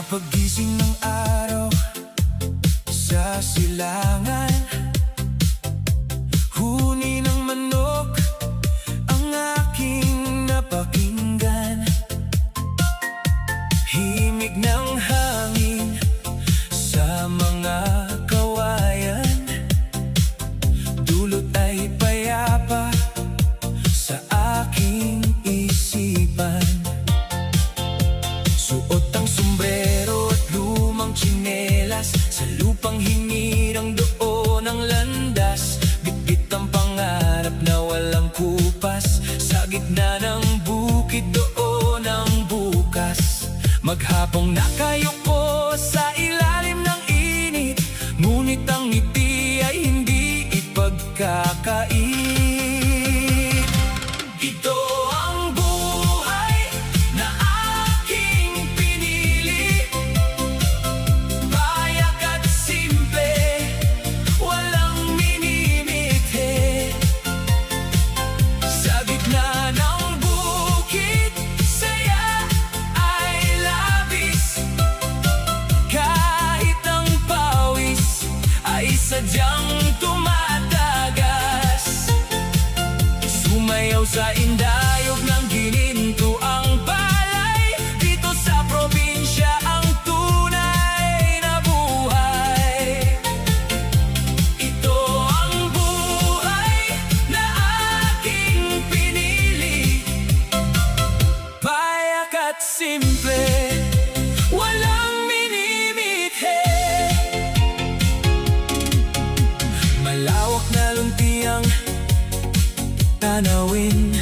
Paggising ng araw sa silangan, huni ng manok ang aking napakinggan. Himig ng hangin sa mga kawayan, dulot ay payapa sa aking isipan. Suot ang sombrero at lumang tsinelas, sa lupang hinirang doon ang landas. Bitbit ang pangarap na walang kupas, sa gitna ng bukid doon ang bukas. Maghapong nakayuko sa ilalim ng init, ngunit ang ngiti ay hindi ipagkakait. Ito ang buhay na aking pinili, payak at simple, walang minimithi. Sa gitna ng bukid, saya ay labis, kahit ang pawis ay sadyang tumatagas. Sumayaw sa indayog ng gininto ang palay, dito sa probinsya ang tunay na buhay. Ito ang buhay na aking pinili, payak at simple, walang minimithi. Malawak na luntiang tanawin,